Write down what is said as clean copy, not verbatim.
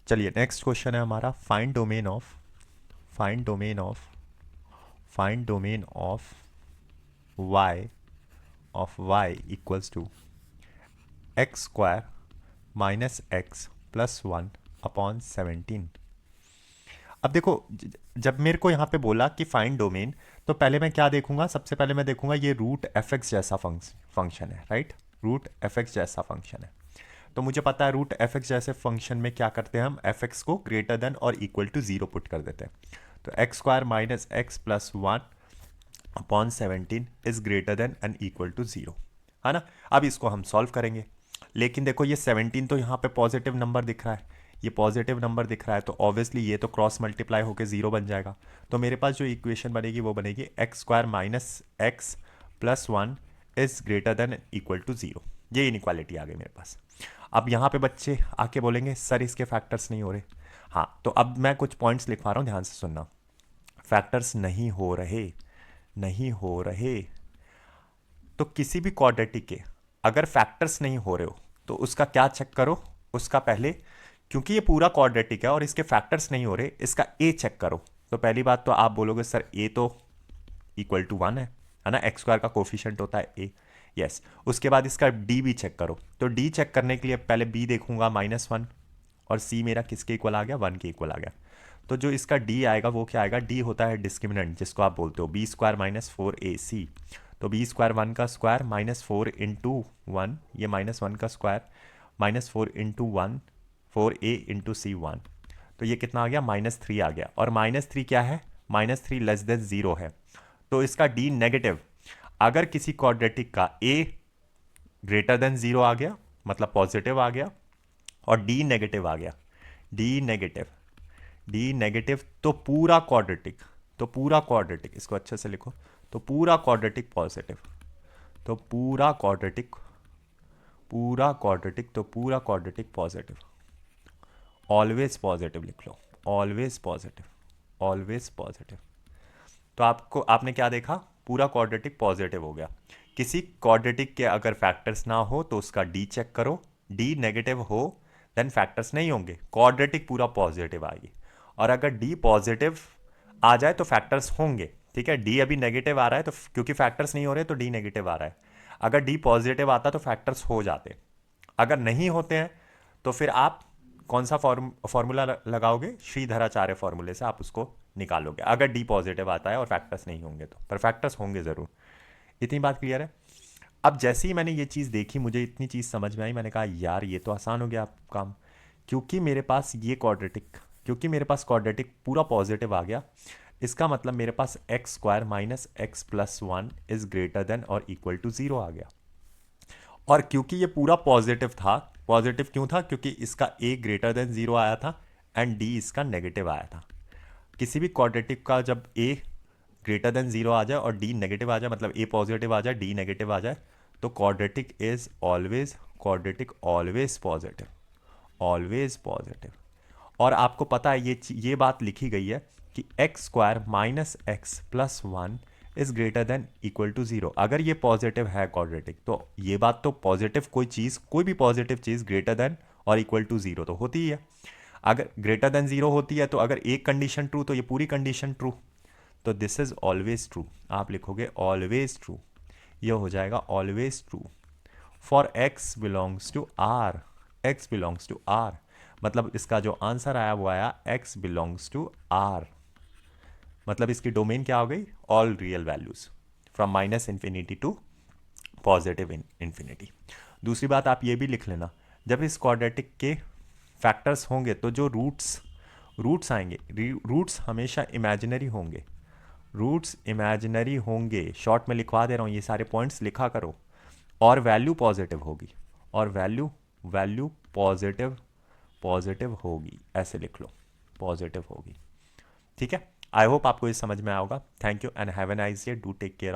चलिए next question है हमारा, find domain of y equals to x square minus x plus one upon 17। अब देखो, जब मेरे को यहाँ पे बोला कि फाइंड डोमेन, तो पहले मैं क्या देखूंगा? सबसे पहले मैं देखूंगा ये रूट एफ एक्स जैसा फंक्शन है, राइट? रूट एफ एक्स जैसा फंक्शन है। तो मुझे पता है रूट एफ एक्स जैसे फंक्शन में क्या करते हैं हम, एफ एक्स को ग्रेटर देन और इक्वल टू जीरो पुट कर देते हैं। तो x square minus x plus one upon 17 is greater than and equal to zero, है ना? अब इसको हम सॉल्व करेंगे। लेकिन देखो ये 17 तो यहाँ पे पॉजिटिव नंबर दिख रहा है, ये पॉजिटिव नंबर दिख रहा है, तो ऑब्वियसली ये तो क्रॉस मल्टीप्लाई होकर जीरो बन जाएगा। तो मेरे पास जो इक्वेशन बनेगी वो बनेगी x square minus x plus one is greater than equal to zero. ये इनइक्वालिटी आ गई मेरे पास। अब यहाँ पे बच्चे आके बोलेंगे सर इसके फैक्टर्स नहीं हो रहे। हाँ, तो अब मैं कुछ पॉइंट्स लिखवा रहा हूँ, ध्यान से सुनना। फैक्टर्स नहीं हो रहे, तो किसी भी क्वाड्रेटिक के अगर फैक्टर्स नहीं हो रहे हो तो उसका क्या चेक करो? उसका पहले, क्योंकि ये पूरा क्वाड्रेटिक है और इसके फैक्टर्स नहीं हो रहे, इसका ए चेक करो। तो पहली बात तो आप बोलोगे सर ए तो इक्वल टू वन है ना? एक्स स्क्वायर का कोफिशिएंट होता है ए। यस। उसके बाद इसका डी भी चेक करो। तो डी चेक करने के लिए पहले बी देखूंगा माइनस वन, और सी मेरा किसके इक्वल आ गया? वन के इक्वल आ गया। तो जो इसका डी आएगा वो क्या आएगा? डी होता है डिस्क्रिमिनेंट, जिसको आप बोलते हो B square minus four A C. तो बी स्क्वायर वन का square minus four into one, ये माइनस वन का square minus four into one, four A into C one. तो ये कितना आ गया? माइनस थ्री आ गया। और माइनस थ्री क्या है? Minus three less than zero है। तो इसका डी नेगेटिव, अगर किसी क्वाड्रेटिक का ए ग्रेटर देन जीरो आ गया मतलब पॉजिटिव आ गया, और डी नेगेटिव आ गया, डी नेगेटिव, तो पूरा क्वाड्रेटिक इसको अच्छे से लिखो, तो पूरा क्वाड्रेटिक पॉजिटिव, तो पूरा क्वाड्रेटिक पॉजिटिव, ऑलवेज पॉजिटिव लिख लो, ऑलवेज पॉजिटिव। तो आपको, आपने क्या देखा? पूरा क्वाड्रेटिक पॉजिटिव हो गया। किसी क्वाड्रेटिक के अगर फैक्टर्स ना हो तो उसका डी चेक करो, डी नेगेटिव हो देन फैक्टर्स नहीं होंगे, क्वाड्रेटिक पूरा पॉजिटिव आएगी। और अगर डी पॉजिटिव आ जाए तो फैक्टर्स होंगे, ठीक है? डी अभी नेगेटिव आ रहा है तो क्योंकि फैक्टर्स नहीं हो रहे तो डी नेगेटिव आ रहा है। अगर डी पॉजिटिव आता तो फैक्टर्स हो जाते। अगर नहीं होते हैं तो फिर आप कौन सा फॉर्मूला लगाओगे? श्रीधराचार्य फॉर्मूले से आप उसको निकालोगे, अगर डी पॉजिटिव आता है और फैक्टर्स नहीं होंगे तो। पर फैक्टर्स होंगे ज़रूर। इतनी बात क्लियर है? अब जैसे ही मैंने ये चीज़ देखी, मुझे इतनी चीज़ समझ में आई, मैंने कहा यार ये तो आसान हो गया काम। क्योंकि मेरे पास ये क्वाड्रेटिक, क्योंकि मेरे पास क्वाड्रेटिक पूरा पॉजिटिव आ गया, इसका मतलब मेरे पास X square minus x plus one is greater than और इक्वल टू जीरो आ गया। और क्योंकि ये पूरा पॉजिटिव था, पॉजिटिव क्यों था? क्योंकि इसका ए ग्रेटर देन जीरो आया था एंड डी इसका नेगेटिव आया था। किसी भी क्वाड्रेटिक का जब ए ग्रेटर देन जीरो आ जाए और डी नेगेटिव आ जाए, मतलब ए पॉजिटिव आ जाए डी नेगेटिव आ जाए, तो quadratic always positive, always positive. और आपको पता है ये बात लिखी गई है कि x square minus x plus one is greater than equal to zero. अगर ये पॉजिटिव है क्वाड्रेटिक, तो ये बात तो पॉजिटिव कोई चीज़, कोई भी पॉजिटिव चीज़ ग्रेटर देन और इक्वल टू जीरो तो होती ही है। अगर ग्रेटर देन जीरो होती है तो अगर एक कंडीशन ट्रू तो ये पूरी कंडीशन ट्रू। तो दिस इज ऑलवेज ट्रू, आप लिखोगे ऑलवेज ट्रू, ये हो जाएगा always true for x belongs to R, x belongs to R. मतलब इसका जो आंसर आया वो आया एक्स बिलोंग्स टू आर। मतलब इसकी डोमेन क्या हो गई? All real values from minus infinity to positive infinity. दूसरी बात आप ये भी लिख लेना, जब इस क्वाड्रेटिक के फैक्टर्स होंगे तो जो रूट्स आएंगे, रूट्स हमेशा इमेजिनरी होंगे, रूट्स इमेजिनरी होंगे। शॉर्ट में लिखवा दे रहा हूँ, ये सारे पॉइंट्स लिखा करो। और वैल्यू पॉजिटिव होगी, और वैल्यू पॉजिटिव होगी, ऐसे लिख लो, पॉजिटिव होगी। ठीक है? आई होप आपको ये समझ में आएगा। Thank you and have a nice day, do take care.